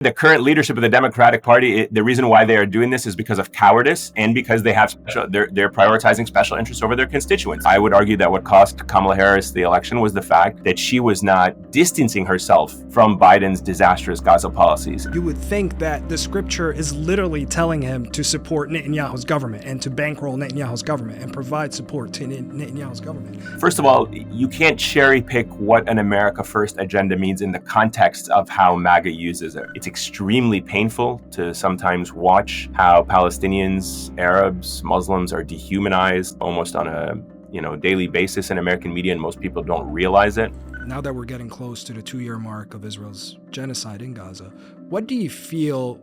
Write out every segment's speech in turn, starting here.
The current leadership of the Democratic Party, the reason why they are doing this is because of cowardice and because they have they're prioritizing special interests over their constituents. I would argue that what cost Kamala Harris the election was the fact that she was not distancing herself from Biden's disastrous Gaza policies. You would think that the scripture is literally telling him to support Netanyahu's government and to bankroll Netanyahu's government and provide support to Netanyahu's government. First of all, you can't cherry pick what an America First agenda means in the context of how MAGA uses it. It's extremely painful to sometimes watch how Palestinians, Arabs, Muslims are dehumanized almost on a daily basis in American media, and most people don't realize it. Now that we're getting close to the 2-year mark of Israel's genocide in Gaza, what do you feel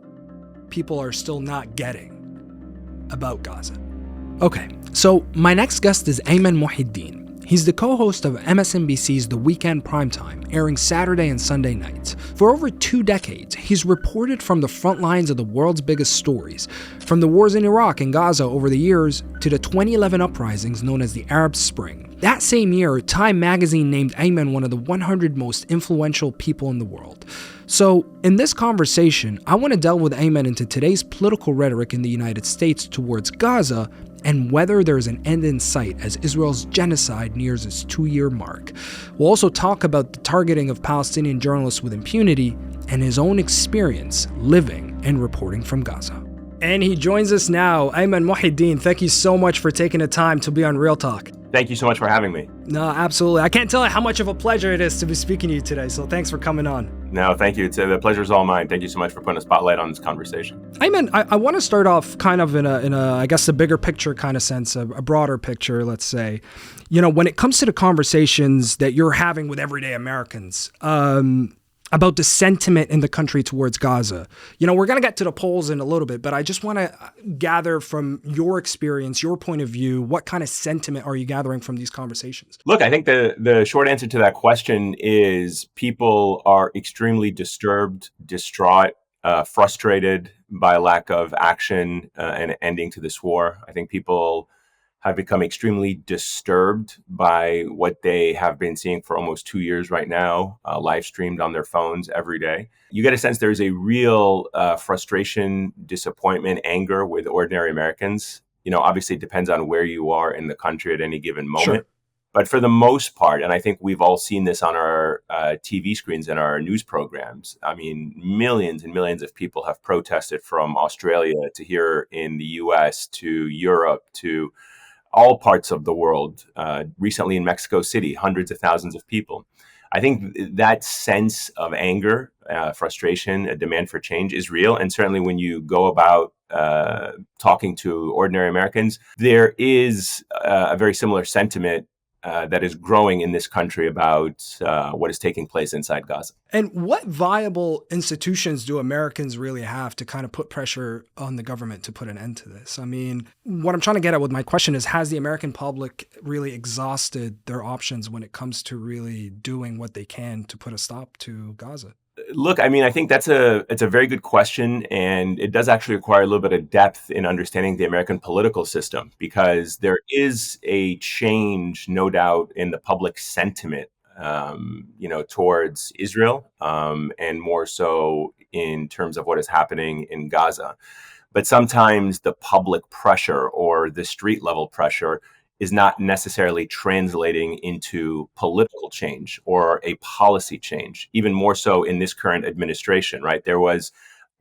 people are still not getting about Gaza? Okay, so my next guest is Ayman Mohyeldin. He's the co-host of MSNBC's The Weekend Primetime, airing Saturday and Sunday nights. For over 2 decades, he's reported from the front lines of the world's biggest stories, from the wars in Iraq and Gaza over the years to the 2011 uprisings known as the Arab Spring. That same year, Time magazine named Ayman one of the 100 most influential people in the world. So, in this conversation, I want to delve with Ayman into today's political rhetoric in the United States towards Gaza and whether there's an end in sight as Israel's genocide nears its 2-year mark. We'll also talk about the targeting of Palestinian journalists with impunity and his own experience living and reporting from Gaza. And he joins us now. Ayman Mohyeldin, thank you so much for taking the time to be on Real Talk. Thank you so much for having me. No, absolutely. I can't tell you how much of a pleasure it is to be speaking to you today, so thanks for coming on. No, thank you. The pleasure's all mine. Thank you so much for putting a spotlight on this conversation. Ayman, I want to start off kind of in a I guess, a bigger picture kind of sense, a broader picture, let's say. When it comes to the conversations that you're having with everyday Americans, about the sentiment in the country towards Gaza. We're going to get to the polls in a little bit, but I just want to gather from your experience, your point of view, what kind of sentiment are you gathering from these conversations? Look, I think the short answer to that question is people are extremely disturbed, distraught, frustrated by lack of action and ending to this war. I think people have become extremely disturbed by what they have been seeing for almost 2 years right now, live streamed on their phones every day. You get a sense there's a real frustration, disappointment, anger with ordinary Americans. Obviously it depends on where you are in the country at any given moment. Sure. But for the most part, and I think we've all seen this on our TV screens and our news programs, I mean, millions and millions of people have protested from Australia to here in the US to Europe to all parts of the world, recently in Mexico City, hundreds of thousands of people. I think that sense of anger, frustration, a demand for change is real. And certainly when you go about talking to ordinary Americans, there is a very similar sentiment that is growing in this country about what is taking place inside Gaza. And what viable institutions do Americans really have to kind of put pressure on the government to put an end to this? I mean, what I'm trying to get at with my question is, has the American public really exhausted their options when it comes to really doing what they can to put a stop to Gaza? Look, I mean, I think it's a very good question, and it does actually require a little bit of depth in understanding the American political system, because there is a change, no doubt, in the public sentiment, towards Israel, and more so in terms of what is happening in Gaza. But sometimes the public pressure or the street level pressure is not necessarily translating into political change or a policy change, even more so in this current administration, right? There was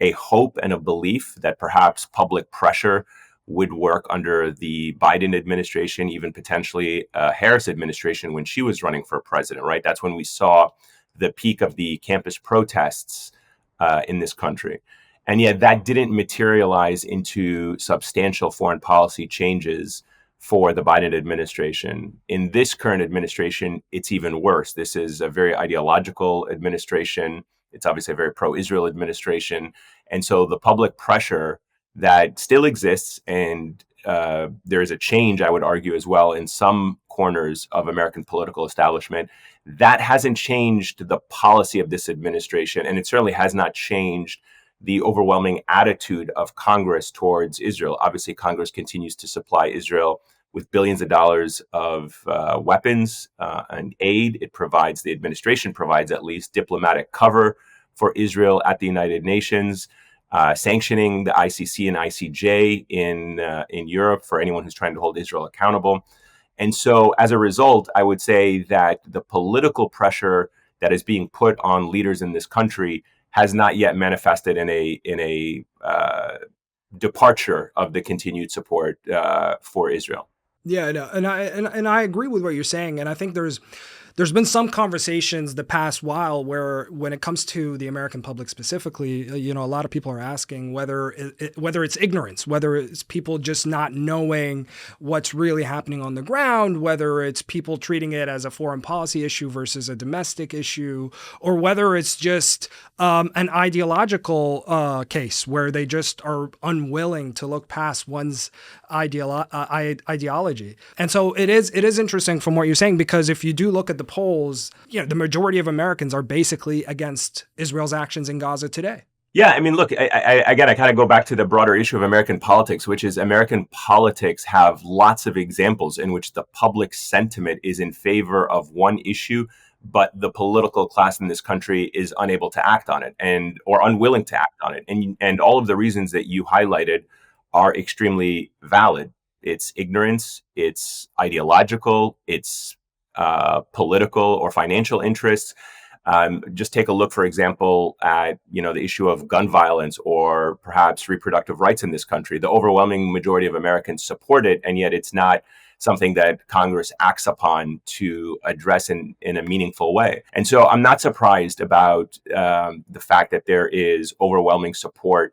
a hope and a belief that perhaps public pressure would work under the Biden administration, even potentially Harris administration when she was running for president, right? That's when we saw the peak of the campus protests in this country. And yet that didn't materialize into substantial foreign policy changes for the Biden administration. In this current administration, it's even worse. This is a very ideological administration. It's obviously a very pro-Israel administration. And so the public pressure that still exists, and there is a change, I would argue, as well, in some corners of American political establishment, that hasn't changed the policy of this administration. And it certainly has not changed the overwhelming attitude of Congress towards Israel. Obviously, Congress continues to supply Israel with billions of dollars of weapons and aid. The administration provides at least diplomatic cover for Israel at the United Nations, sanctioning the ICC and ICJ in Europe for anyone who's trying to hold Israel accountable. And so as a result, I would say that the political pressure that is being put on leaders in this country has not yet manifested in a departure of the continued support for Israel. Yeah, no, and I agree with what you're saying, and I think there's been some conversations the past while where, when it comes to the American public specifically, a lot of people are asking whether it's ignorance, whether it's people just not knowing what's really happening on the ground, whether it's people treating it as a foreign policy issue versus a domestic issue, or whether it's just an ideological case where they just are unwilling to look past one's ideology. And so it is interesting from what you're saying, because if you do look at the polls, the majority of Americans are basically against Israel's actions in Gaza today. Yeah, I mean, look, I kind of go back to the broader issue of American politics, which is American politics have lots of examples in which the public sentiment is in favor of one issue, but the political class in this country is unable to act on it or unwilling to act on it. And all of the reasons that you highlighted are extremely valid. It's ignorance, it's ideological, it's political or financial interests. Just take a look, for example, at the issue of gun violence or perhaps reproductive rights in this country. The overwhelming majority of Americans support it, and yet it's not something that Congress acts upon to address in a meaningful way. And so I'm not surprised about the fact that there is overwhelming support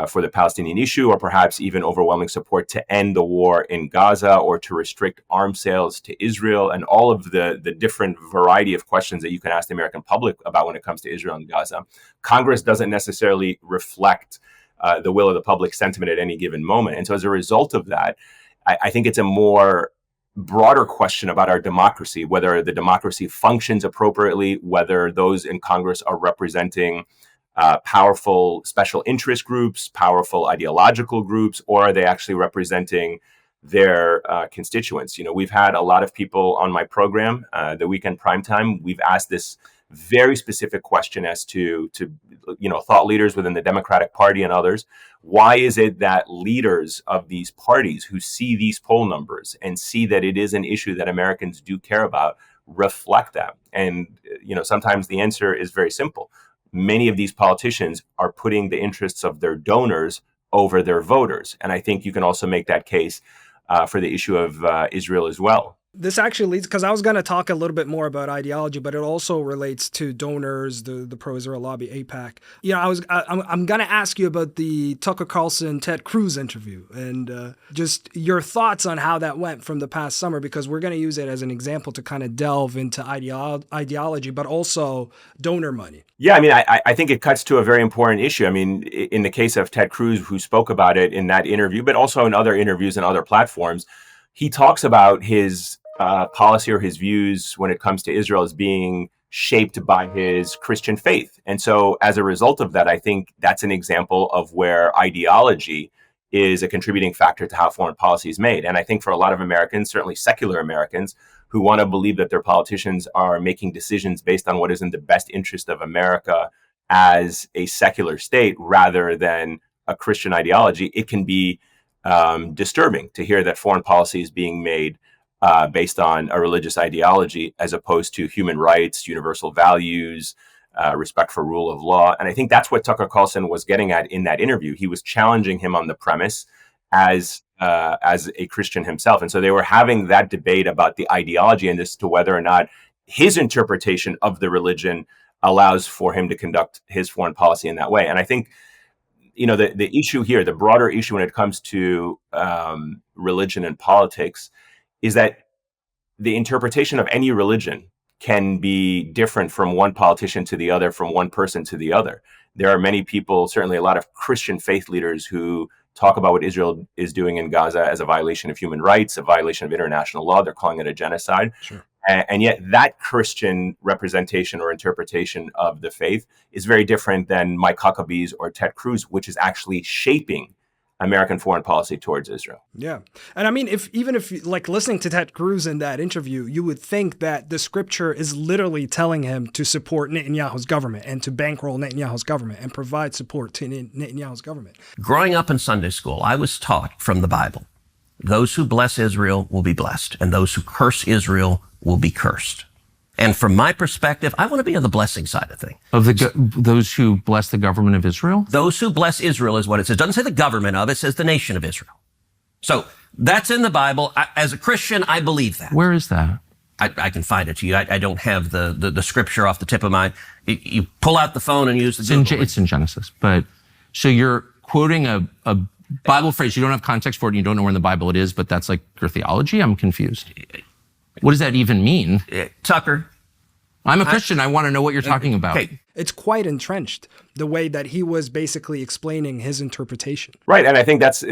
for the Palestinian issue, or perhaps even overwhelming support to end the war in Gaza or to restrict arms sales to Israel, and all of the different variety of questions that you can ask the American public about when it comes to Israel and Gaza. Congress doesn't necessarily reflect the will of the public sentiment at any given moment. And so as a result of that, I think it's a more broader question about our democracy, whether the democracy functions appropriately, whether those in Congress are representing powerful special interest groups, powerful ideological groups, or are they actually representing their constituents? We've had a lot of people on my program, the weekend Primetime. We've asked this very specific question as to thought leaders within the Democratic Party and others. Why is it that leaders of these parties who see these poll numbers and see that it is an issue that Americans do care about reflect that? And sometimes the answer is very simple. Many of these politicians are putting the interests of their donors over their voters. And I think you can also make that case for the issue of Israel as well. This actually leads, because I was going to talk a little bit more about ideology, but it also relates to donors, the pro-Israel lobby, AIPAC. I'm going to ask you about the Tucker Carlson, Ted Cruz interview, and just your thoughts on how that went from the past summer, because we're going to use it as an example to kind of delve into ideology, but also donor money. Yeah, I mean, I think it cuts to a very important issue. I mean, in the case of Ted Cruz, who spoke about it in that interview, but also in other interviews and other platforms, he talks about his policy or his views when it comes to Israel as being shaped by his Christian faith. And so as a result of that, I think that's an example of where ideology is a contributing factor to how foreign policy is made. And I think for a lot of Americans, certainly secular Americans, who want to believe that their politicians are making decisions based on what is in the best interest of America as a secular state rather than a Christian ideology, it can be disturbing to hear that foreign policy is being made based on a religious ideology as opposed to human rights, universal values, respect for rule of law. And I think that's what Tucker Carlson was getting at in that interview. He was challenging him on the premise as a Christian himself. And so they were having that debate about the ideology and as to whether or not his interpretation of the religion allows for him to conduct his foreign policy in that way. And I think the issue here, the broader issue when it comes to religion and politics, is that the interpretation of any religion can be different from one politician to the other, from one person to the other. There are many people, certainly a lot of Christian faith leaders, who talk about what Israel is doing in Gaza as a violation of human rights, a violation of international law. They're calling it a genocide. Sure. And yet that Christian representation or interpretation of the faith is very different than Mike Huckabee's or Ted Cruz, which is actually shaping American foreign policy towards Israel. Yeah. And I mean, even if like listening to Ted Cruz in that interview, you would think that the scripture is literally telling him to support Netanyahu's government and to bankroll Netanyahu's government and provide support to Netanyahu's government. Growing up in Sunday school, I was taught from the Bible, those who bless Israel will be blessed, and those who curse Israel will be cursed. And from my perspective, I want to be on the blessing side of things. Of those who bless the government of Israel? Those who bless Israel is what it says. It doesn't say the government of, it says the nation of Israel. So that's in the Bible. As a Christian, I believe that. Where is that? I can find it to you. I don't have the scripture off the tip of my, you pull out the phone and use the Google. It's in Genesis. But so you're quoting a Bible phrase. You don't have context for it and you don't know where in the Bible it is, but that's like your theology? I'm confused. What does that even mean? Tucker. I'm a Christian. I want to know what you're talking about. Okay. It's quite entrenched, the way that he was basically explaining his interpretation. Right. And I think that's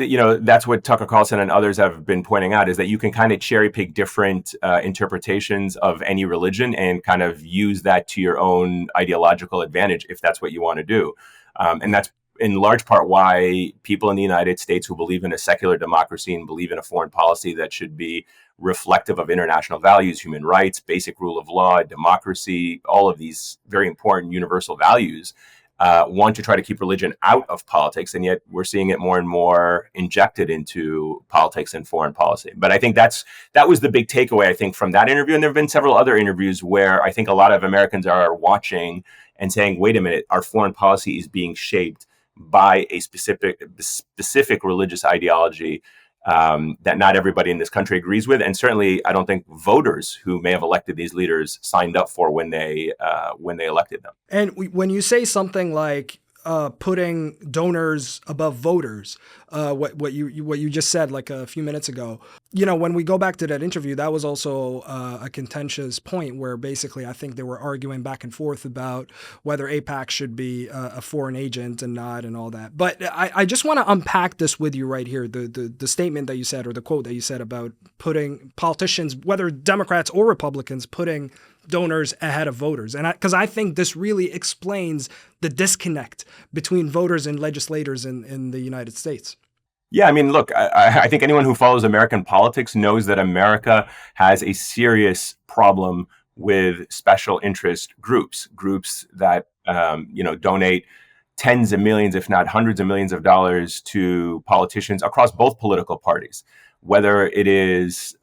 what Tucker Carlson and others have been pointing out, is that you can kind of cherry pick different interpretations of any religion and kind of use that to your own ideological advantage if that's what you want to do. And that's in large part why people in the United States who believe in a secular democracy and believe in a foreign policy that should be reflective of international values, human rights, basic rule of law, democracy, all of these very important universal values, want to try to keep religion out of politics. And yet we're seeing it more and more injected into politics and foreign policy. But I think that was the big takeaway, I think, from that interview. And there have been several other interviews where I think a lot of Americans are watching and saying, wait a minute, our foreign policy is being shaped by a specific religious ideology that not everybody in this country agrees with, and certainly I don't think voters who may have elected these leaders signed up for when they elected them. And when you say something like putting donors above voters, what you just said like a few minutes ago, when we go back to that interview, that was also a contentious point where basically I think they were arguing back and forth about whether AIPAC should be a foreign agent and not and all that. But I just want to unpack this with you right here, the statement that you said or the quote that you said about putting politicians, whether Democrats or Republicans, putting donors ahead of voters. And because I think this really explains the disconnect between voters and legislators in the United States. Yeah, I mean, look, I think anyone who follows American politics knows that America has a serious problem with special interest groups that, donate tens of millions, if not hundreds of millions of dollars to politicians across both political parties. Whether it is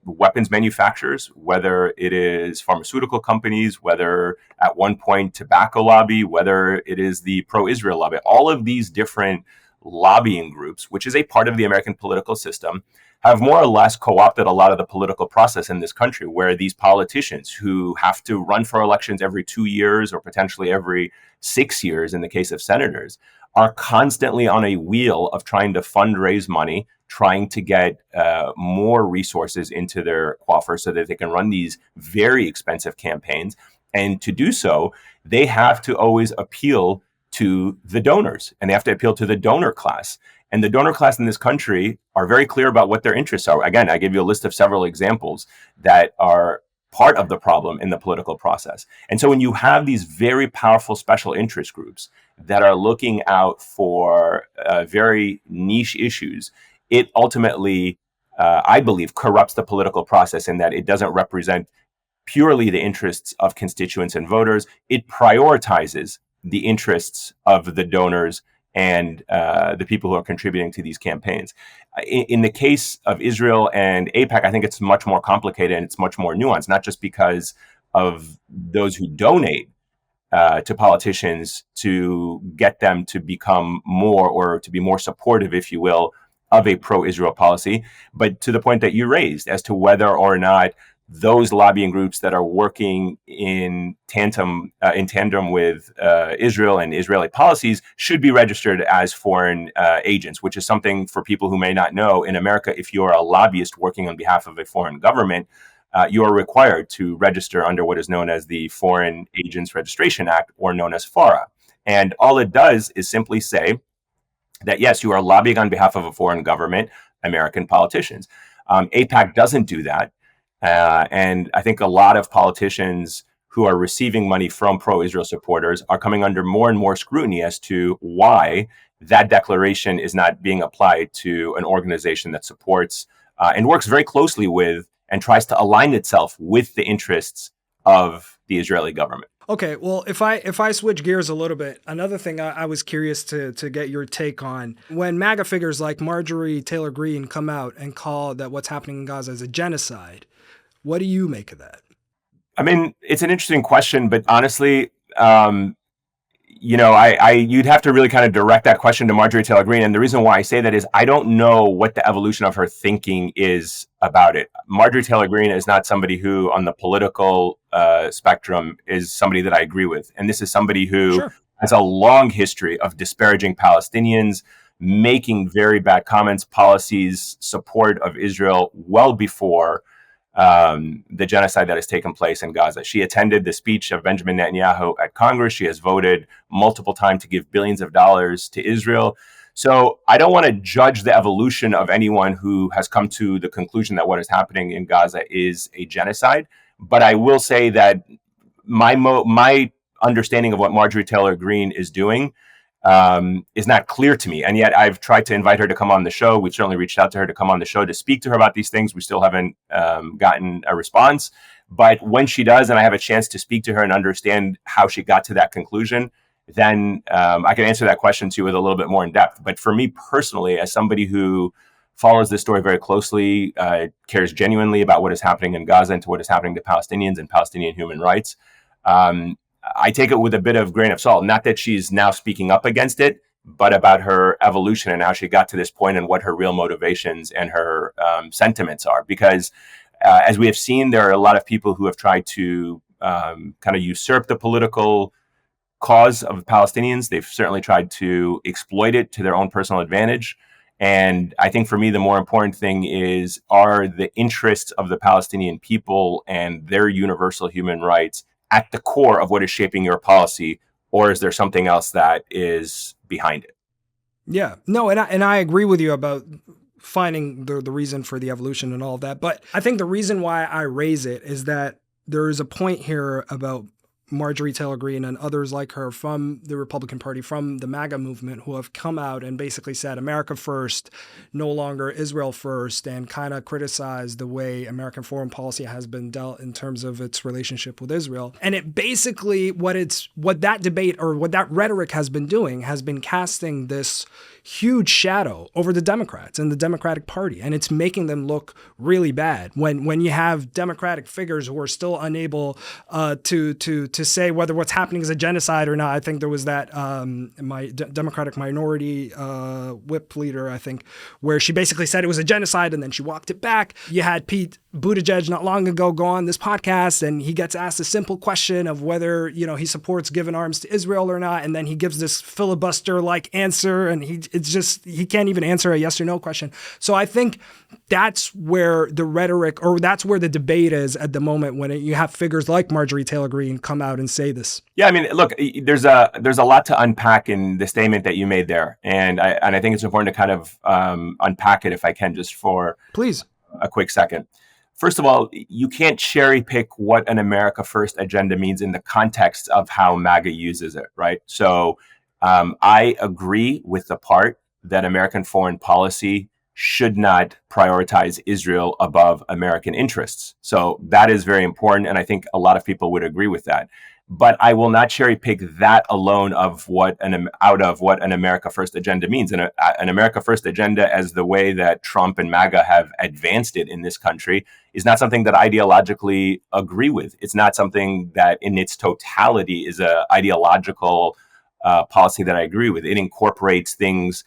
weapons manufacturers, whether it is pharmaceutical companies, whether at one point tobacco lobby, whether it is the pro-Israel lobby, all of these different lobbying groups, which is a part of the American political system, have more or less co-opted a lot of the political process in this country, where these politicians who have to run for elections every 2 years or potentially every 6 years in the case of senators, are constantly on a wheel of trying to fundraise money, trying to get more resources into their coffers so that they can run these very expensive campaigns. And to do so, they have to always appeal to the donors, and they have to appeal to the donor class. And the donor class in this country are very clear about what their interests are. Again, I gave you a list of several examples that are part of the problem in the political process. And so when you have these very powerful special interest groups that are looking out for very niche issues, it ultimately, I believe, corrupts the political process in that it doesn't represent purely the interests of constituents and voters. It prioritizes the interests of the donors and the people who are contributing to these campaigns. In the case of Israel and AIPAC, I think it's much more complicated and it's much more nuanced, not just because of those who donate to politicians to get them to become more or to be more supportive, if you will, of a pro-Israel policy, but to the point that you raised as to whether or not those lobbying groups that are working in tandem with Israel and Israeli policies should be registered as foreign agents, which is something for people who may not know. In America, if you're a lobbyist working on behalf of a foreign government, you are required to register under what is known as the Foreign Agents Registration Act, or known as FARA. And all it does is simply say that, yes, you are lobbying on behalf of a foreign government, American politicians. AIPAC doesn't do that. And I think a lot of politicians who are receiving money from pro-Israel supporters are coming under more and more scrutiny as to why that declaration is not being applied to an organization that supports and works very closely with and tries to align itself with the interests of the Israeli government. Okay, well, if I switch gears a little bit, another thing I was curious to get your take on, when MAGA figures like Marjorie Taylor Greene come out and call that what's happening in Gaza is a genocide, what do you make of that? I mean, it's an interesting question, but honestly, you'd have to really kind of direct that question to Marjorie Taylor Greene. And the reason why I say that is I don't know what the evolution of her thinking is about it. Marjorie Taylor Greene is not somebody who on the political spectrum is somebody that I agree with. And this is somebody who has a long history of disparaging Palestinians, making very bad comments, policies, support of Israel well before the genocide that has taken place in Gaza. She attended the speech of Benjamin Netanyahu at Congress. She has voted multiple times to give billions of dollars to Israel. So I don't want to judge the evolution of anyone who has come to the conclusion that what is happening in Gaza is a genocide. But I will say that my understanding of what Marjorie Taylor Greene is doing is not clear to me. And yet I've tried to invite her to come on the show. We've certainly reached out to her to come on the show to speak to her about these things. We still haven't gotten a response. But when she does, and I have a chance to speak to her and understand how she got to that conclusion, then I can answer that question to you with a little bit more in depth. But for me personally, as somebody who follows this story very closely, cares genuinely about what is happening in Gaza and to what is happening to Palestinians and Palestinian human rights, I take it with a bit of grain of salt. Not that she's now speaking up against it, but about her evolution and how she got to this point and what her real motivations and her sentiments are. Because as we have seen, there are a lot of people who have tried to kind of usurp the political cause of Palestinians. They've certainly tried to exploit it to their own personal advantage. And I think for me, the more important thing is, are the interests of the Palestinian people and their universal human rights at the core of what is shaping your policy, or is there something else that is behind it? Yeah, no, and I agree with you about finding the reason for the evolution and all of that. But I think the reason why I raise it is that there is a point here about Marjorie Taylor Greene and others like her from the Republican Party, from the MAGA movement, who have come out and basically said America first, no longer Israel first, and kind of criticized the way American foreign policy has been dealt in terms of its relationship with Israel. And it basically, what that debate or what that rhetoric has been doing has been casting this huge shadow over the Democrats and the Democratic Party. And it's making them look really bad when you have Democratic figures who are still unable to say whether what's happening is a genocide or not. I think there was that Democratic minority whip leader, I think, where she basically said it was a genocide and then she walked it back. You had Pete Buttigieg not long ago go on this podcast and he gets asked a simple question of whether, he supports giving arms to Israel or not. And then he gives this filibuster-like answer and he can't even answer a yes or no question. So I think that's where the rhetoric, or that's where the debate is at the moment when you have figures like Marjorie Taylor Greene come out and say this. Yeah, I mean, look, there's a lot to unpack in the statement that you made there. And I think it's important to kind of unpack it if I can just for please a quick second. First of all, you can't cherry pick what an America First agenda means in the context of how MAGA uses it, right? So I agree with the part that American foreign policy should not prioritize Israel above American interests. So that is very important. And I think a lot of people would agree with that. But I will not cherry pick that alone out of what an America First agenda means. And an America First agenda, as the way that Trump and MAGA have advanced it in this country, is not something that I ideologically agree with. It's not something that in its totality is an ideological policy that I agree with. It incorporates things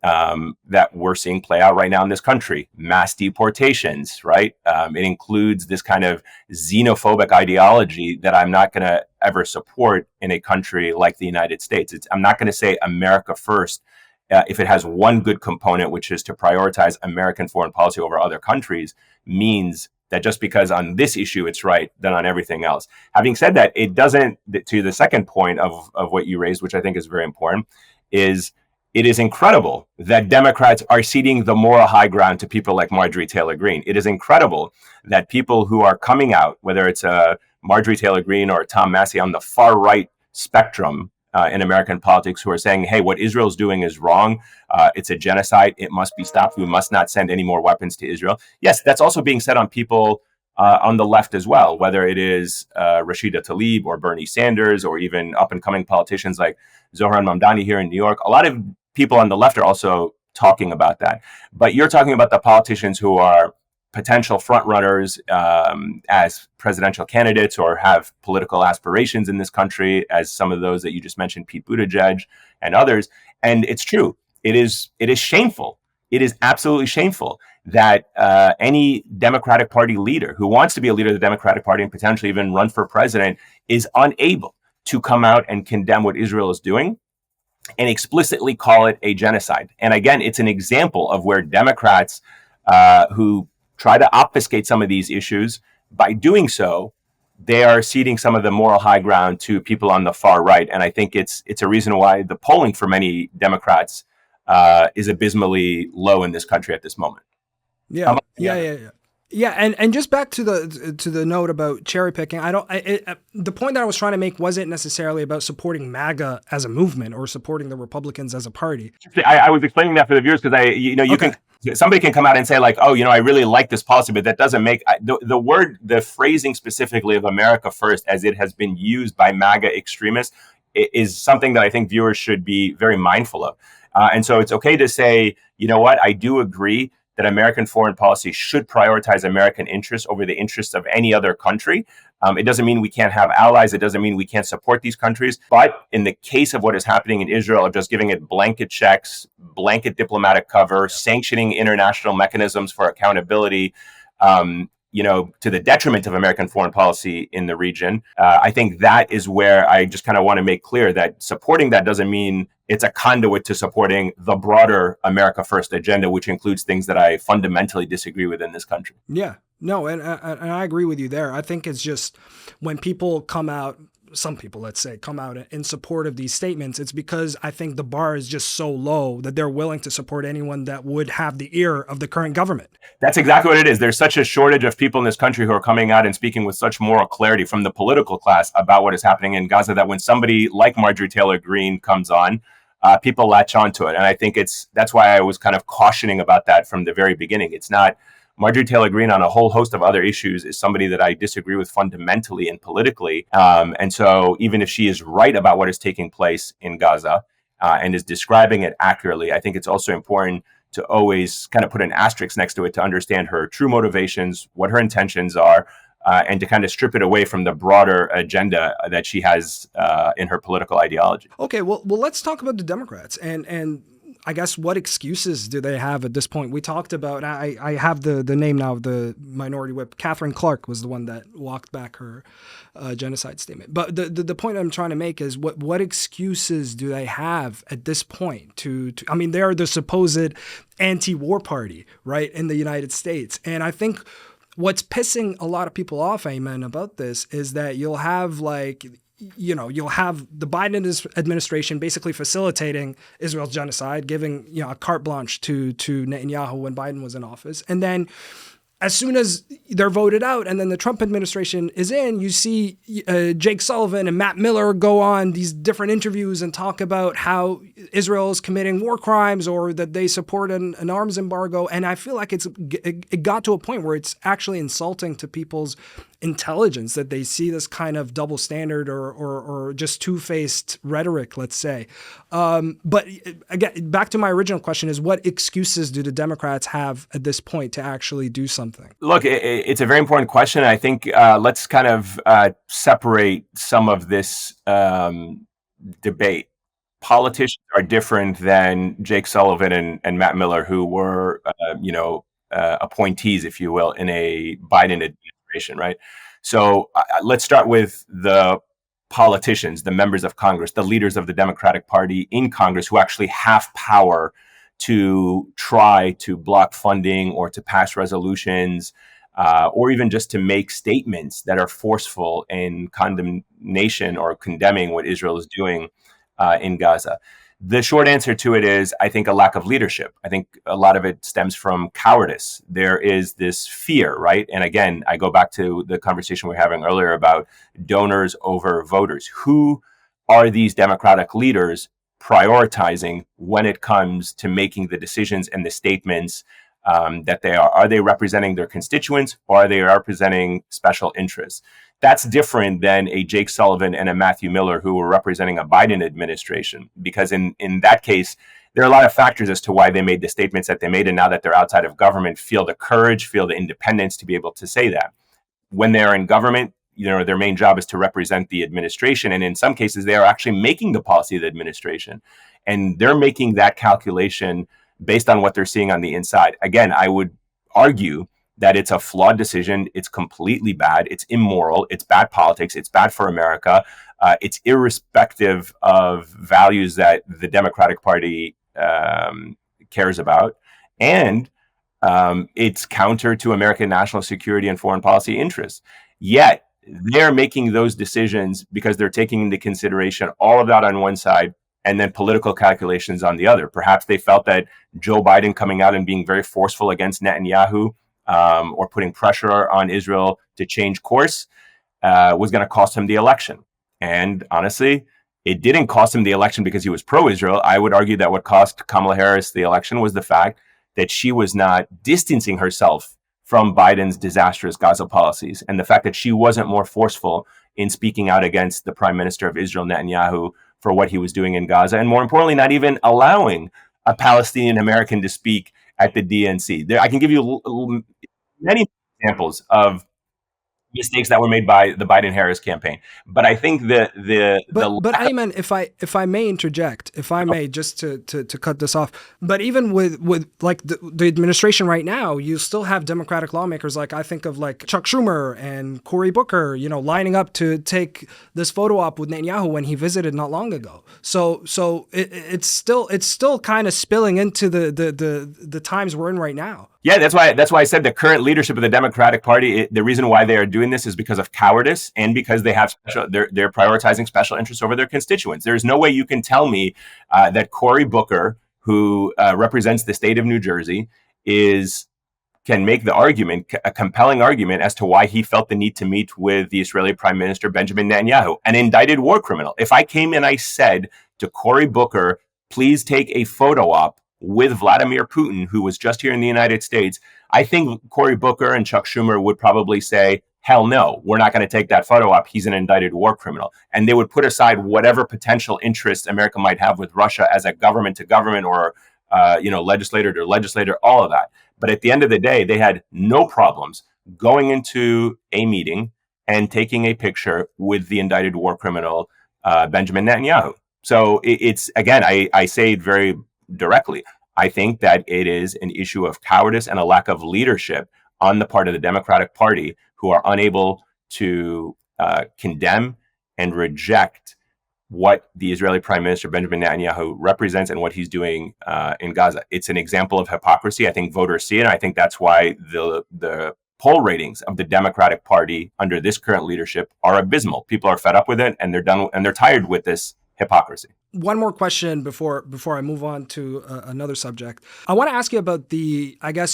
that we're seeing play out right now in this country, mass deportations, right? It includes this kind of xenophobic ideology that I'm not going to ever support in a country like the United States. I'm not going to say America first if it has one good component, which is to prioritize American foreign policy over other countries, means that just because on this issue it's right, then on everything else. Having said that, it doesn't, to the second point of what you raised, which I think is very important, is it is incredible that Democrats are ceding the moral high ground to people like Marjorie Taylor Greene. It is incredible that people who are coming out, whether it's Marjorie Taylor Greene or Tom Massey on the far right spectrum, in American politics who are saying, hey, what Israel's doing is wrong. It's a genocide. It must be stopped. We must not send any more weapons to Israel. Yes, that's also being said on people on the left as well, whether it is Rashida Tlaib or Bernie Sanders or even up and coming politicians like Zohran Mamdani here in New York. A lot of people on the left are also talking about that. But you're talking about the politicians who are potential frontrunners as presidential candidates or have political aspirations in this country, as some of those that you just mentioned, Pete Buttigieg and others. And it's true. It is shameful. It is absolutely shameful that any Democratic Party leader who wants to be a leader of the Democratic Party and potentially even run for president is unable to come out and condemn what Israel is doing and explicitly call it a genocide. And again, it's an example of where Democrats who try to obfuscate some of these issues, by doing so, they are ceding some of the moral high ground to people on the far right. And I think it's a reason why the polling for many Democrats is abysmally low in this country at this moment. Yeah. And just back to the note about cherry picking, the point that I was trying to make wasn't necessarily about supporting MAGA as a movement or supporting the Republicans as a party. I was explaining that for the viewers because somebody can come out and say like, oh, I really like this policy, but that doesn't make the phrasing specifically of America first, as it has been used by MAGA extremists, is something that I think viewers should be very mindful of. And so it's okay to say, I do agree that American foreign policy should prioritize American interests over the interests of any other country. It doesn't mean we can't have allies. It doesn't mean we can't support these countries. But in the case of what is happening in Israel, of just giving it blanket checks, blanket diplomatic cover, sanctioning international mechanisms for accountability, to the detriment of American foreign policy in the region, I think that is where I just kind of want to make clear that supporting that doesn't mean it's a conduit to supporting the broader America First agenda, which includes things that I fundamentally disagree with in this country. Yeah, no, and I agree with you there. I think it's just when people come out, some people, let's say, come out in support of these statements, it's because I think the bar is just so low that they're willing to support anyone that would have the ear of the current government. That's exactly what it is. There's such a shortage of people in this country who are coming out and speaking with such moral clarity from the political class about what is happening in Gaza that when somebody like Marjorie Taylor Greene comes on, people latch onto it. And I think that's why I was kind of cautioning about that from the very beginning. It's not Marjorie Taylor Greene on a whole host of other issues is somebody that I disagree with fundamentally and politically. And so even if she is right about what is taking place in Gaza and is describing it accurately, I think it's also important to always kind of put an asterisk next to it to understand her true motivations, what her intentions are, and to kind of strip it away from the broader agenda that she has in her political ideology. Okay, well, let's talk about the Democrats and I guess what excuses do they have at this point? We talked about, I have the name now of the minority whip. Catherine Clark was the one that walked back her genocide statement. But the point I'm trying to make is what excuses do they have at this point to I mean, they're the supposed anti-war party, right, in the United States. And I think what's pissing a lot of people off, Ayman, about this is that you'll have you'll have the Biden administration basically facilitating Israel's genocide, giving a carte blanche to Netanyahu when Biden was in office. And then as soon as they're voted out and then the Trump administration is in, you see Jake Sullivan and Matt Miller go on these different interviews and talk about how Israel is committing war crimes or that they support an arms embargo. And I feel like it got to a point where it's actually insulting to people's intelligence that they see this kind of double standard or just two-faced rhetoric, let's say. But again, back to my original question is what excuses do the Democrats have at this point to actually do something? Look, it's a very important question. I think let's kind of separate some of this debate. Politicians are different than Jake Sullivan and Matt Miller, who were, appointees, if you will, in a Biden administration, right? So let's start with the politicians, the members of Congress, the leaders of the Democratic Party in Congress who actually have power to try to block funding or to pass resolutions or even just to make statements that are forceful in condemnation or condemning what Israel is doing in Gaza. The short answer to it is, I think, a lack of leadership. I think a lot of it stems from cowardice. There is this fear, right? And again, I go back to the conversation we were having earlier about donors over voters. Who are these democratic leaders prioritizing when it comes to making the decisions and the statements that they are? Are they representing their constituents, or are they representing special interests? That's different than a Jake Sullivan and a Matthew Miller who were representing a Biden administration, because in that case, there are a lot of factors as to why they made the statements that they made, and now that they're outside of government, feel the courage, feel the independence to be able to say that. When they're in government, their main job is to represent the administration, and in some cases, they are actually making the policy of the administration, and they're making that calculation based on what they're seeing on the inside. Again, I would argue that it's a flawed decision. It's completely bad. It's immoral. It's bad politics. It's bad for America. It's irrespective of values that the Democratic Party cares about. And it's counter to American national security and foreign policy interests. Yet, they're making those decisions because they're taking into consideration all of that on one side and then political calculations on the other. Perhaps they felt that Joe Biden coming out and being very forceful against Netanyahu or putting pressure on Israel to change course was going to cost him the election. And honestly, it didn't cost him the election because he was pro-Israel. I would argue that what cost Kamala Harris the election was the fact that she was not distancing herself from Biden's disastrous Gaza policies, and the fact that she wasn't more forceful in speaking out against the Prime Minister of Israel, Netanyahu, for what he was doing in Gaza, and more importantly, not even allowing a Palestinian American to speak at the DNC. I can give you many examples of mistakes that were made by the Biden-Harris campaign, but I think But Ayman, if I may interject, if I may, just to cut this off, but even with like the administration right now, you still have Democratic lawmakers, like I think of like Chuck Schumer and Cory Booker, lining up to take this photo op with Netanyahu when he visited not long ago. So it's still kind of spilling into the times we're in right now. Yeah, that's why I said the current leadership of the Democratic Party, the reason why they are doing this is because of cowardice and because they have they're prioritizing special interests over their constituents. There's no way you can tell me that Cory Booker, who represents the state of New Jersey, can make the argument, a compelling argument, as to why he felt the need to meet with the Israeli Prime Minister Benjamin Netanyahu, an indicted war criminal. If I came and I said to Cory Booker, please take a photo op with Vladimir Putin, who was just here in the United States, I think Cory Booker and Chuck Schumer would probably say, hell no, we're not going to take that photo op. He's an indicted war criminal. And they would put aside whatever potential interests America might have with Russia as a government to government or legislator to legislator, all of that. But at the end of the day, they had no problems going into a meeting and taking a picture with the indicted war criminal, Benjamin Netanyahu. So it's, again, I say it very directly. I think that it is an issue of cowardice and a lack of leadership on the part of the Democratic Party, who are unable to condemn and reject what the Israeli Prime Minister Benjamin Netanyahu represents and what he's doing in Gaza. It's an example of hypocrisy. I think voters see it, and I think that's why the poll ratings of the Democratic Party under this current leadership are abysmal. People are fed up with it, and they're done, and they're tired with this hypocrisy. One more question before I move on to another subject. I want to ask you about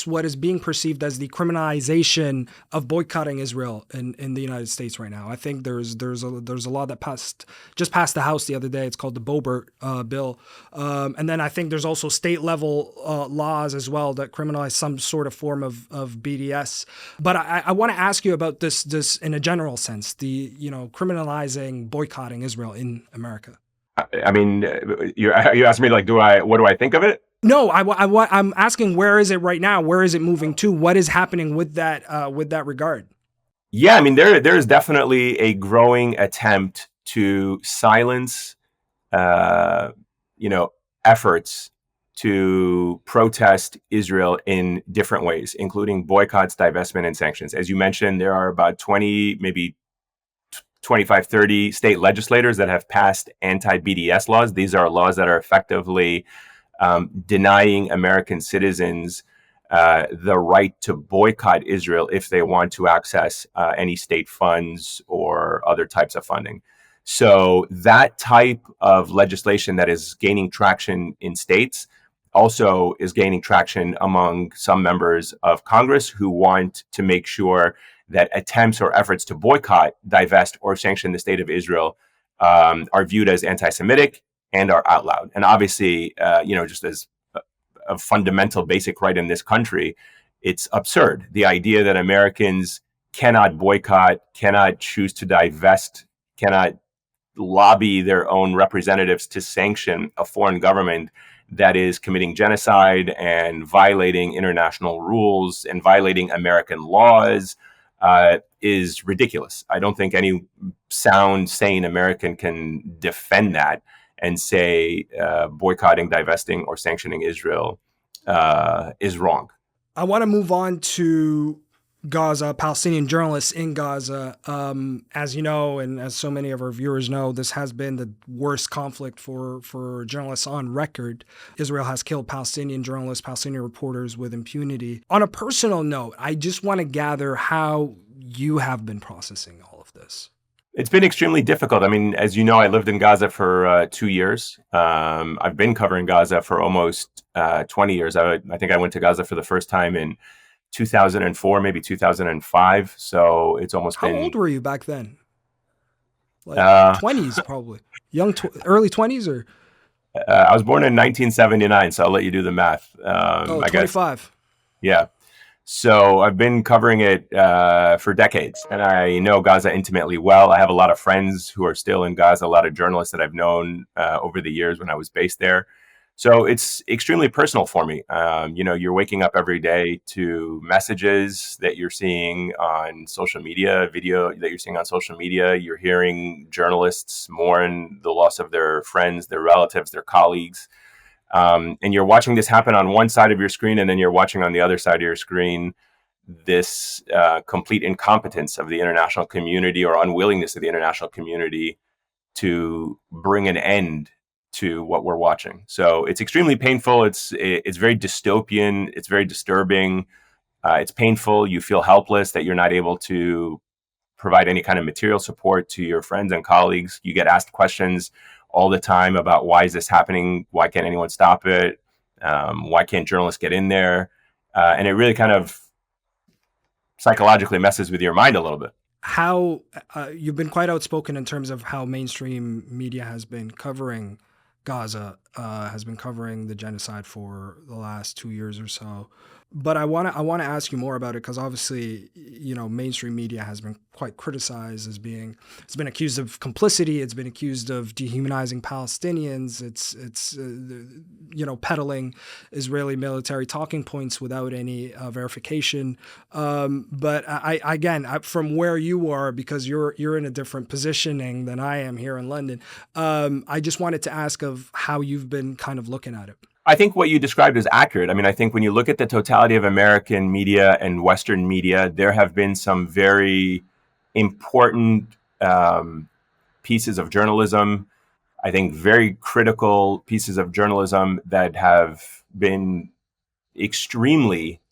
what is being perceived as the criminalization of boycotting Israel in the United States right now. I think there's a law that just passed the House the other day. It's called the Boebert bill, and then I think there's also state level laws as well that criminalize some sort of form of BDS. But I want to ask you about this in a general sense, the criminalizing boycotting Israel in America. I mean, you asking me what do I think of it? No, I'm asking, where is it right now? Where is it moving to? What is happening with that regard? Yeah, I mean, there is definitely a growing attempt to silence, efforts to protest Israel in different ways, including boycotts, divestment, and sanctions. As you mentioned, there are about 20, maybe 25, 30 state legislators that have passed anti-BDS laws. These are laws that are effectively denying American citizens the right to boycott Israel if they want to access any state funds or other types of funding. So that type of legislation that is gaining traction in states also is gaining traction among some members of Congress who want to make sure that attempts or efforts to boycott, divest, or sanction the state of Israel are viewed as anti-Semitic and are outlawed. And obviously, just as a fundamental basic right in this country, it's absurd. The idea that Americans cannot boycott, cannot choose to divest, cannot lobby their own representatives to sanction a foreign government that is committing genocide and violating international rules and violating American laws is ridiculous. I don't think any sound, sane American can defend that and say boycotting, divesting, or sanctioning Israel is wrong. I want to move on to Gaza, Palestinian journalists in Gaza. As you know, and as so many of our viewers know, this has been the worst conflict for journalists on record. Israel has killed Palestinian journalists, Palestinian reporters with impunity. On a personal note, I just want to gather how you have been processing all of this. It's been extremely difficult. I mean, as you know, I lived in Gaza for 2 years. I've been covering Gaza for almost 20 years. I think I went to Gaza for the first time in 2004, maybe 2005. So it's almost How been... How old were you back then? Like 20s, probably. Early 20s, or? I was born in 1979, so I'll let you do the math. I 25. guess. Yeah. So I've been covering it for decades, and I know Gaza intimately well. I have a lot of friends who are still in Gaza, a lot of journalists that I've known over the years when I was based there. So it's extremely personal for me. You're waking up every day to messages that you're seeing on social media, video that you're seeing on social media. You're hearing journalists mourn the loss of their friends, their relatives, their colleagues. And you're watching this happen on one side of your screen, and then you're watching on the other side of your screen this complete incompetence of the international community, or unwillingness of the international community to bring an end to what we're watching. So it's extremely painful. It's very dystopian. It's very disturbing. It's painful. You feel helpless that you're not able to provide any kind of material support to your friends and colleagues. You get asked questions all the time about, why is this happening? Why can't anyone stop it? Why can't journalists get in there? And it really kind of psychologically messes with your mind a little bit. How you've been quite outspoken in terms of how mainstream media has been covering Gaza, has been covering the genocide for the last 2 years or so. But I want to ask you more about it, because obviously, mainstream media has been quite criticized as being, it's been accused of complicity. It's been accused of dehumanizing Palestinians. It's peddling Israeli military talking points without any verification. But I from where you are, because you're in a different positioning than I am here in London, I just wanted to ask of how you've been kind of looking at it. I think what you described is accurate. I mean, I think when you look at the totality of American media and Western media, there have been some very important pieces of journalism, I think very critical pieces of journalism that have been extremely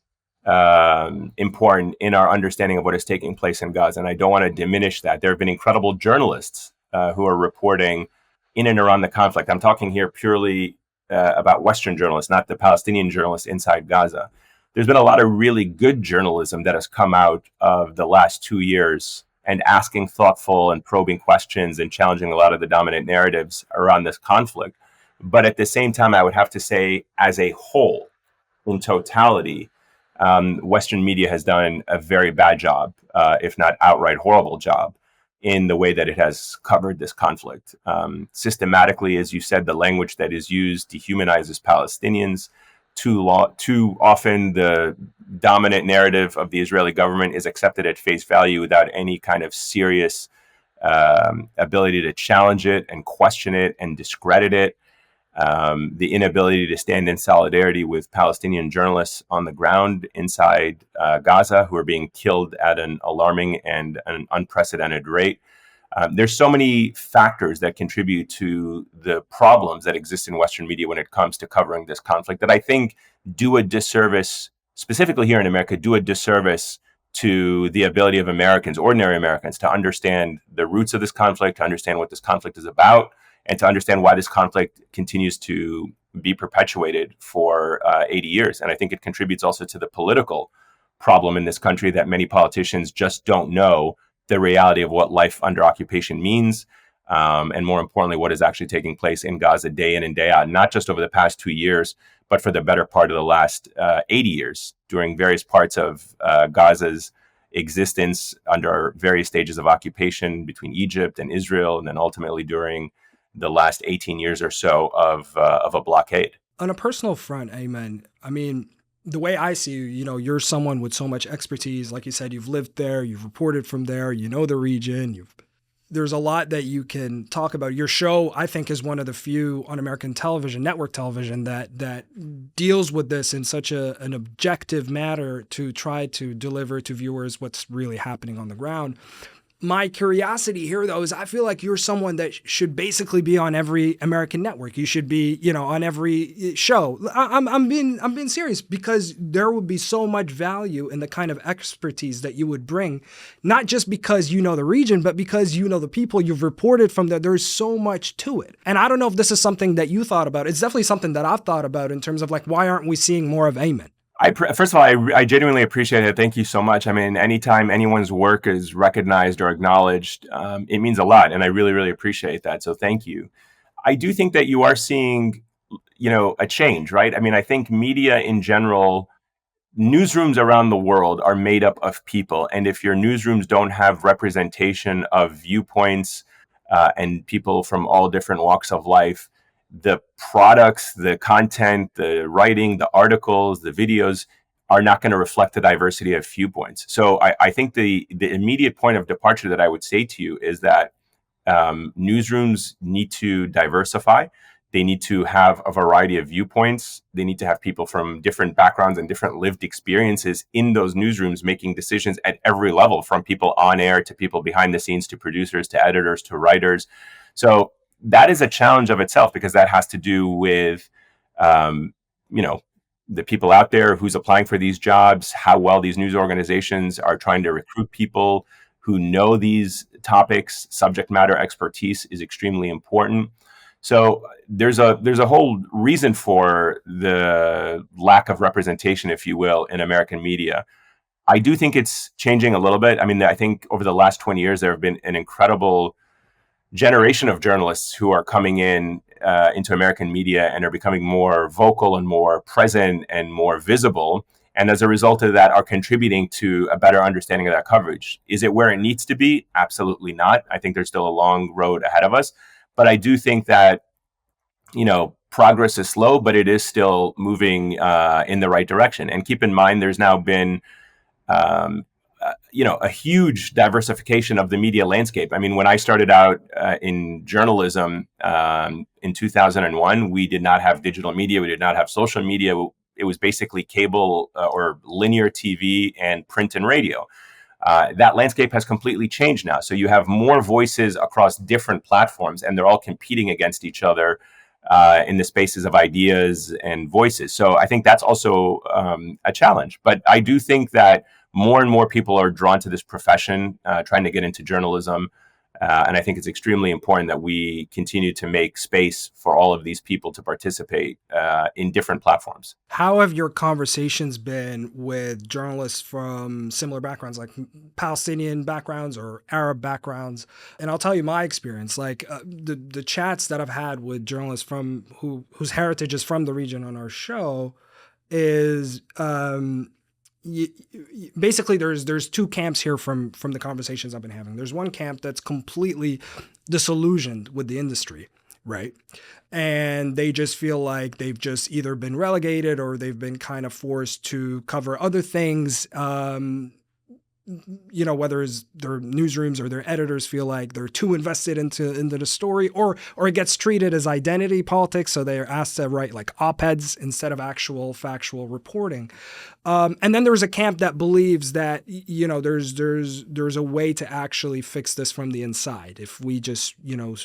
important in our understanding of what is taking place in Gaza. And I don't want to diminish that. There have been incredible journalists who are reporting in and around the conflict. I'm talking here purely about Western journalists, not the Palestinian journalists inside Gaza. There's been a lot of really good journalism that has come out of the last 2 years, and asking thoughtful and probing questions and challenging a lot of the dominant narratives around this conflict. But at the same time, I would have to say, as a whole, in totality, Western media has done a very bad job, if not outright horrible job, in the way that it has covered this conflict. Systematically, as you said, the language that is used dehumanizes Palestinians. Too often, the dominant narrative of the Israeli government is accepted at face value without any kind of serious ability to challenge it and question it and discredit it. The inability to stand in solidarity with Palestinian journalists on the ground inside Gaza, who are being killed at an alarming and an unprecedented rate. There's so many factors that contribute to the problems that exist in Western media when it comes to covering this conflict that I think do a disservice, specifically here in America, do a disservice to the ability of Americans, ordinary Americans, to understand the roots of this conflict, to understand what this conflict is about, and to understand why this conflict continues to be perpetuated for 80 years. And I think it contributes also to the political problem in this country, that many politicians just don't know the reality of what life under occupation means. and more importantly, what is actually taking place in Gaza day in and day out, not just over the past 2 years, but for the better part of the last 80 years, during various parts of Gaza's existence under various stages of occupation between Egypt and Israel, and then ultimately during the last 18 years or so of a blockade. On a personal front, Ayman, I mean, the way I see you, you're someone with so much expertise. Like you said, you've lived there, you've reported from there, you know the region, there's a lot that you can talk about. Your show, I think, is one of the few on American television, network television, that deals with this in such an objective manner to try to deliver to viewers what's really happening on the ground. My curiosity here, though, is I feel like you're someone that should basically be on every American network. You should be, on every show. I'm being serious, because there would be so much value in the kind of expertise that you would bring, not just because you know the region, but because you know the people, you've reported from there. There's so much to it. And I don't know if this is something that you thought about. It's definitely something that I've thought about in terms of like, why aren't we seeing more of Ayman? First of all, I genuinely appreciate it. Thank you so much. I mean, anytime anyone's work is recognized or acknowledged, it means a lot. And I really, really appreciate that. So thank you. I do think that you are seeing, a change, right? I mean, I think media in general, newsrooms around the world are made up of people. And if your newsrooms don't have representation of viewpoints and people from all different walks of life, the products, the content, the writing, the articles, the videos are not going to reflect the diversity of viewpoints. So I think the immediate point of departure that I would say to you is that newsrooms need to diversify. They need to have a variety of viewpoints. They need to have people from different backgrounds and different lived experiences in those newsrooms making decisions at every level, from people on air to people behind the scenes to producers to editors to writers. So that is a challenge of itself, because that has to do with, the people out there, who's applying for these jobs, how well these news organizations are trying to recruit people who know these topics. Subject matter expertise is extremely important. So there's a whole reason for the lack of representation, if you will, in American media. I do think it's changing a little bit. I mean, I think over the last 20 years, there have been an incredible generation of journalists who are coming into American media and are becoming more vocal and more present and more visible. And as a result of that, are contributing to a better understanding of that coverage. Is it where it needs to be? Absolutely not. I think there's still a long road ahead of us. But I do think that, progress is slow, but it is still moving in the right direction. And keep in mind, there's now been a huge diversification of the media landscape. I mean, when I started out in journalism in 2001, we did not have digital media. We did not have social media. It was basically cable or linear TV and print and radio. That landscape has completely changed now. So you have more voices across different platforms, and they're all competing against each other in the spaces of ideas and voices. So I think that's also a challenge. But I do think that more and more people are drawn to this profession, trying to get into journalism. And I think it's extremely important that we continue to make space for all of these people to participate in different platforms. How have your conversations been with journalists from similar backgrounds, like Palestinian backgrounds or Arab backgrounds? And I'll tell you my experience, like the chats that I've had with journalists from whose heritage is from the region on our show is basically there's two camps here from the conversations I've been having. There's one camp that's completely disillusioned with the industry, right? And they just feel like they've just either been relegated or they've been kind of forced to cover other things, whether it's their newsrooms or their editors feel like they're too invested into the story, or it gets treated as identity politics, so they're asked to write like op-eds instead of actual factual reporting. And then there's a camp that believes that there's a way to actually fix this from the inside if we just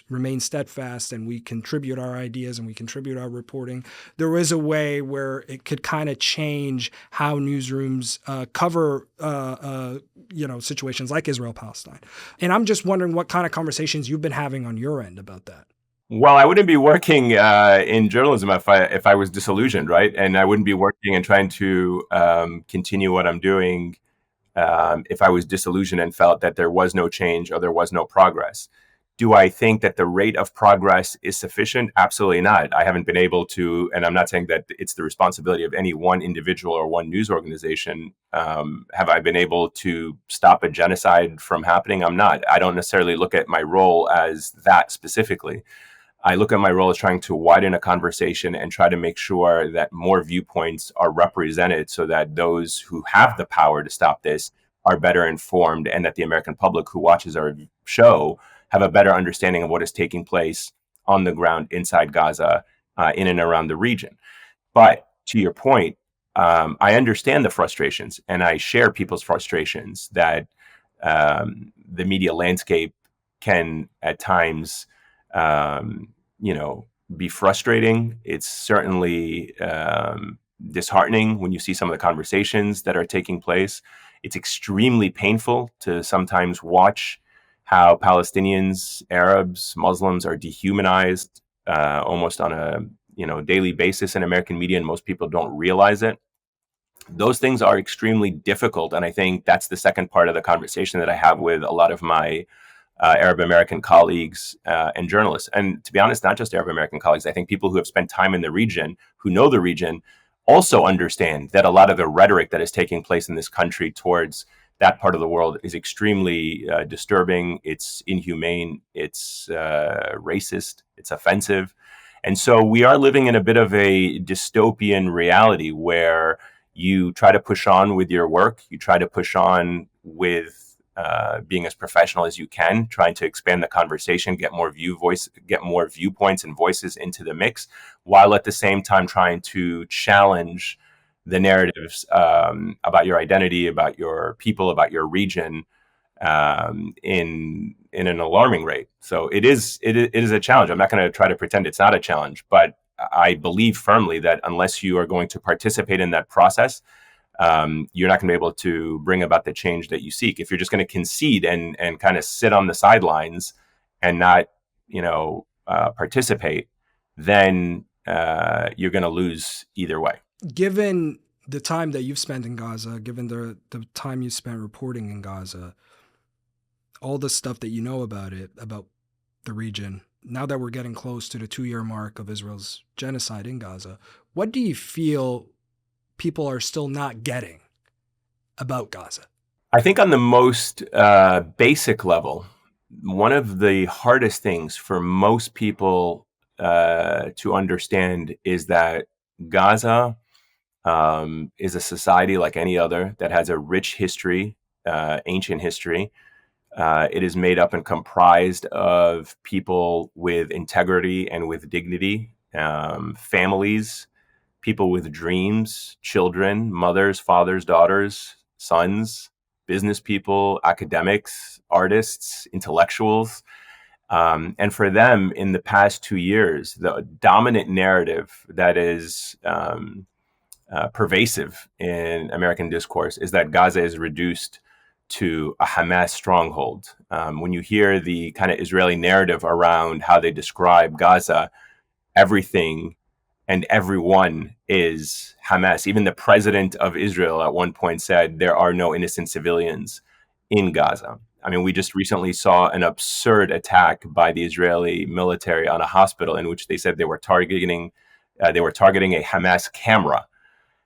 remain steadfast and we contribute our ideas and we contribute our reporting. There is a way where it could kind of change how newsrooms cover situations like Israel-Palestine. And I'm just wondering what kind of conversations you've been having on your end about that. Well, I wouldn't be working in journalism if I was disillusioned, right? And I wouldn't be working and trying to continue what I'm doing if I was disillusioned and felt that there was no change or there was no progress. Do I think that the rate of progress is sufficient? Absolutely not. I haven't been able to, and I'm not saying that it's the responsibility of any one individual or one news organization. Have I been able to stop a genocide from happening? I'm not. I don't necessarily look at my role as that specifically. I look at my role as trying to widen a conversation and try to make sure that more viewpoints are represented so that those who have the power to stop this are better informed, and that the American public who watches our show have a better understanding of what is taking place on the ground inside Gaza, in and around the region. But to your point, I understand the frustrations, and I share people's frustrations that the media landscape can at times, be frustrating. It's certainly disheartening when you see some of the conversations that are taking place. It's extremely painful to sometimes watch how Palestinians, Arabs, Muslims are dehumanized almost on a daily basis in American media, and most people don't realize it. Those things are extremely difficult, and I think that's the second part of the conversation that I have with a lot of my Arab American colleagues and journalists. And to be honest, not just Arab American colleagues, I think people who have spent time in the region, who know the region, also understand that a lot of the rhetoric that is taking place in this country towards that part of the world is extremely disturbing. It's inhumane. It's racist. It's offensive. And so we are living in a bit of a dystopian reality where you try to push on with your work. You try to push on with being as professional as you can, trying to expand the conversation, get more viewpoints and voices into the mix, while at the same time trying to challenge the narratives about your identity, about your people, about your region, in an alarming rate. So it is a challenge. I'm not going to try to pretend it's not a challenge, but I believe firmly that unless you are going to participate in that process, you're not going to be able to bring about the change that you seek. If you're just going to concede and kind of sit on the sidelines and not, participate, then you're going to lose either way. Given the time that you've spent in Gaza, given the time you spent reporting in Gaza, all the stuff that you know about it, about the region, now that we're getting close to the 2-year mark of Israel's genocide in Gaza, what do you feel people are still not getting about Gaza? I think on the most basic level, one of the hardest things for most people to understand is that Gaza is a society like any other that has a rich history, ancient history. It is made up and comprised of people with integrity and with dignity, families, people with dreams, children, mothers, fathers, daughters, sons, business people, academics, artists, intellectuals. And for them, in the past 2 years, the dominant narrative that is pervasive in American discourse is that Gaza is reduced to a Hamas stronghold. When you hear the kind of Israeli narrative around how they describe Gaza, everything and everyone is Hamas. Even the president of Israel at one point said there are no innocent civilians in Gaza. I mean, we just recently saw an absurd attack by the Israeli military on a hospital in which they said they were targeting a Hamas camera.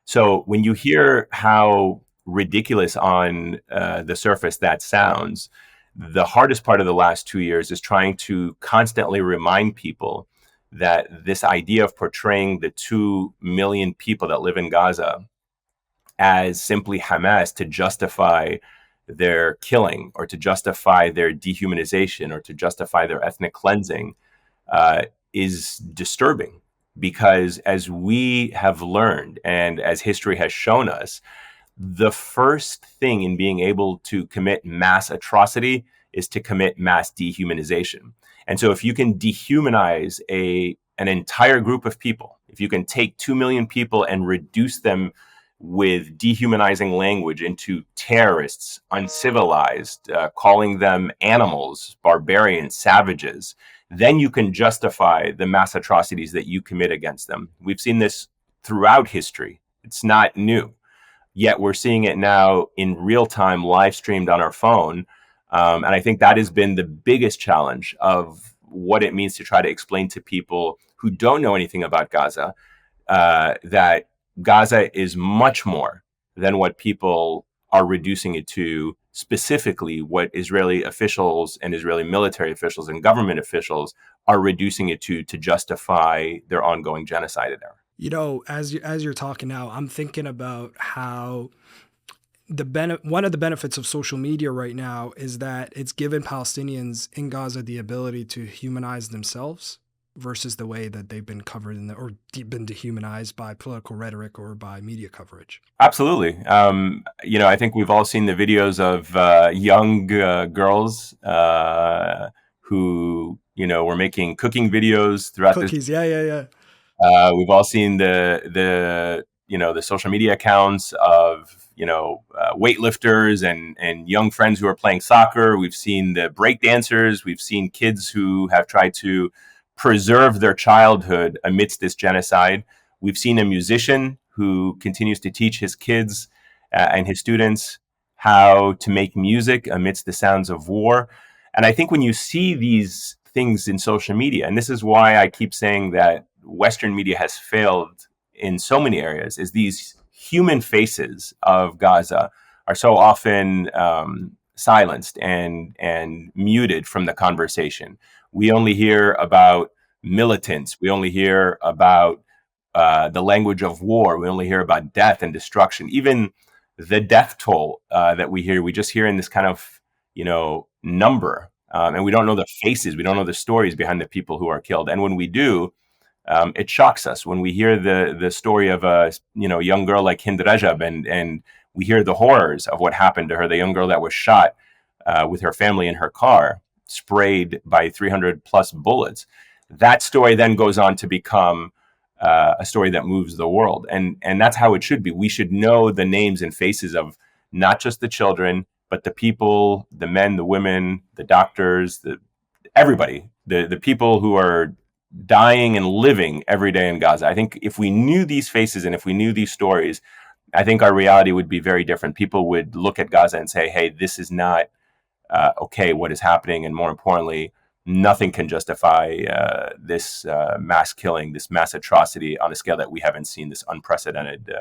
So when you hear how ridiculous on the surface that sounds, the hardest part of the last 2 years is trying to constantly remind people that this idea of portraying the 2 million people that live in Gaza as simply Hamas to justify their killing or to justify their dehumanization or to justify their ethnic cleansing is disturbing. Because as we have learned and as history has shown us, the first thing in being able to commit mass atrocity is to commit mass dehumanization. And so if you can dehumanize an entire group of people, if you can take 2 million people and reduce them with dehumanizing language into terrorists, uncivilized, calling them animals, barbarians, savages, then you can justify the mass atrocities that you commit against them. We've seen this throughout history. It's not new. Yet we're seeing it now in real time, live streamed on our phone, And I think that has been the biggest challenge of what it means to try to explain to people who don't know anything about Gaza, that Gaza is much more than what people are reducing it to, specifically what Israeli officials and Israeli military officials and government officials are reducing it to justify their ongoing genocide there. You know, as you're talking now, I'm thinking about how one of the benefits of social media right now is that it's given Palestinians in Gaza the ability to humanize themselves versus the way that they've been covered or been dehumanized by political rhetoric or by media coverage. Absolutely. I think we've all seen the videos of young girls who, were making cooking videos throughout Cookies, yeah. We've all seen the social media accounts of, weightlifters and young friends who are playing soccer. We've seen the break dancers. We've seen kids who have tried to preserve their childhood amidst this genocide. We've seen a musician who continues to teach his kids and his students how to make music amidst the sounds of war. And I think when you see these things in social media, and this is why I keep saying that Western media has failed in so many areas, is these human faces of Gaza are so often silenced and muted from the conversation. We only hear about militants. We only hear about the language of war. We only hear about death and destruction. Even the death toll that we hear, we just hear in this kind of, number. And we don't know the faces. We don't know the stories behind the people who are killed. And when we do, it shocks us when we hear the story of a young girl like Hind Rajab, and we hear the horrors of what happened to her, the young girl that was shot with her family in her car, sprayed by 300 plus bullets. That story then goes on to become a story that moves the world. And that's how it should be. We should know the names and faces of not just the children, but the people, the men, the women, the doctors, everybody, the people who are dying and living every day in Gaza. I think if we knew these faces and if we knew these stories, I think our reality would be very different. People would look at Gaza and say, hey, this is not okay, what is happening. And more importantly, nothing can justify this mass killing, this mass atrocity on a scale that we haven't seen, this unprecedented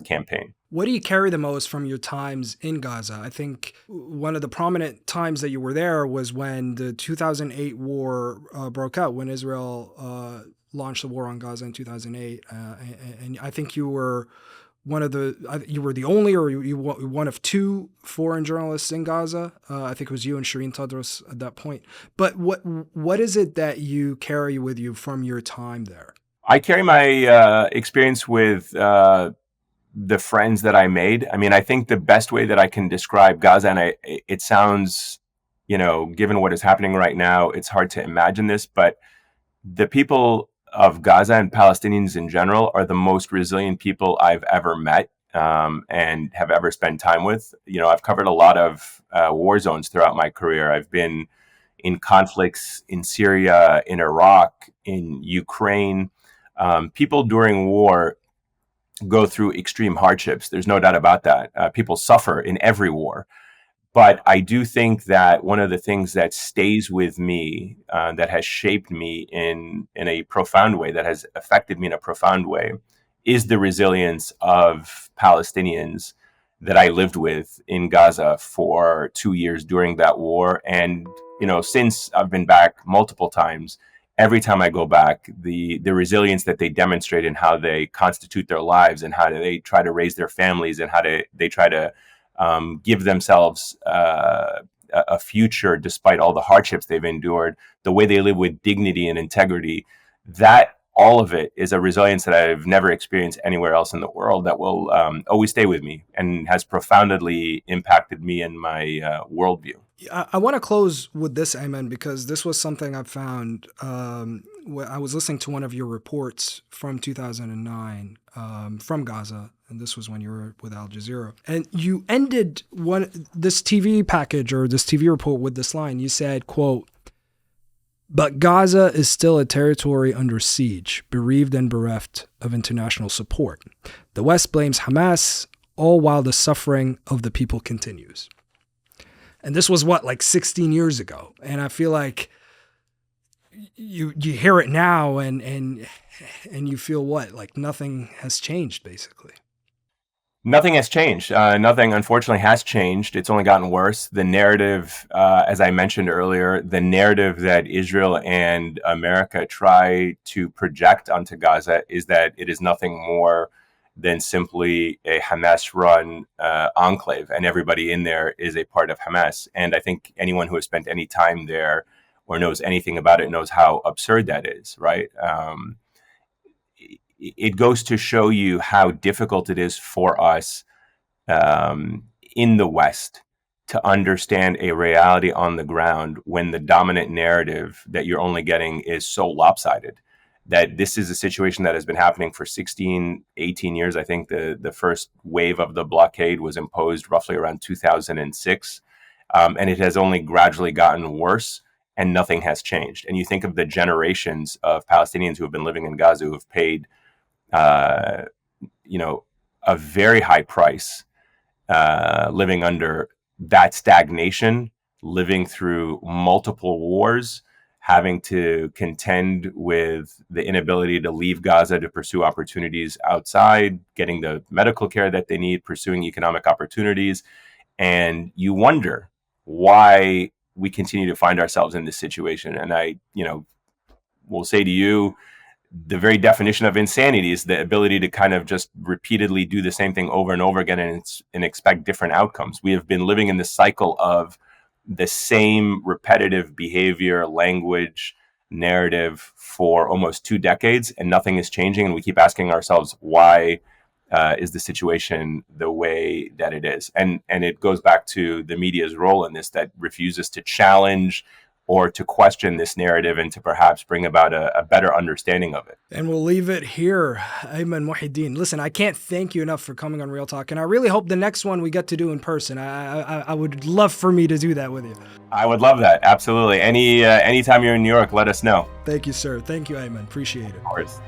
campaign. What do you carry the most from your times in Gaza? I think one of the prominent times that you were there was when the 2008 war broke out, when Israel launched the war on Gaza in 2008. And I think you were you were the only, or you one of two foreign journalists in Gaza. I think it was you and Shireen Tadros at that point. But what is it that you carry with you from your time there? I carry my experience with the friends that I made. I mean, I think the best way that I can describe Gaza, and it sounds, given what is happening right now, it's hard to imagine this, but the people of Gaza and Palestinians in general are the most resilient people I've ever met and have ever spent time with. I've covered a lot of war zones throughout my career. I've been in conflicts in Syria, in Iraq, in Ukraine. People during war go through extreme hardships. There's no doubt about that. People suffer in every war. But I do think that one of the things that stays with me, that has shaped me in a profound way, that has affected me in a profound way, is the resilience of Palestinians that I lived with in Gaza for 2 years during that war. And, since I've been back multiple times, every time I go back, the resilience that they demonstrate in how they constitute their lives and how they try to raise their families and how they try to give themselves a future despite all the hardships they've endured, the way they live with dignity and integrity, that all of it is a resilience that I've never experienced anywhere else in the world, that will always stay with me and has profoundly impacted me in my worldview. I want to close with this, Ayman, because this was something I found. I was listening to one of your reports from 2009 from Gaza, and this was when you were with Al Jazeera. And you ended this TV package or this TV report with this line. You said, quote, "But Gaza is still a territory under siege, bereaved and bereft of international support. The West blames Hamas, all while the suffering of the people continues." And this was what, like 16 years ago. And I feel like you hear it now and you feel what? Like nothing has changed, basically. Nothing has changed. Nothing, unfortunately, has changed. It's only gotten worse. The narrative, as I mentioned earlier, the narrative that Israel and America try to project onto Gaza is that it is nothing more than simply a Hamas-run enclave, and everybody in there is a part of Hamas. And I think anyone who has spent any time there or knows anything about it knows how absurd that is, right? It goes to show you how difficult it is for us in the West to understand a reality on the ground when the dominant narrative that you're only getting is so lopsided. That this is a situation that has been happening for 16, 18 years. I think the first wave of the blockade was imposed roughly around 2006. And it has only gradually gotten worse, and nothing has changed. And you think of the generations of Palestinians who have been living in Gaza who have paid a very high price living under that stagnation, living through multiple wars, having to contend with the inability to leave Gaza to pursue opportunities outside, getting the medical care that they need, pursuing economic opportunities. And you wonder why we continue to find ourselves in this situation. And I, will say to you, the very definition of insanity is the ability to kind of just repeatedly do the same thing over and over again and expect different outcomes. We have been living in this cycle of the same repetitive behavior, language, narrative for almost 2 decades, and nothing is changing. And we keep asking ourselves, why is the situation the way that it is? And it goes back to the media's role in this, that refuses to challenge or to question this narrative and to perhaps bring about a better understanding of it. And we'll leave it here. Ayman Mohyeldin, listen, I can't thank you enough for coming on Real Talk, and I really hope the next one we get to do in person. I would love for me to do that with you. I would love that, absolutely. Anytime you're in New York, let us know. Thank you, sir. Thank you, Ayman. Appreciate it. Of course.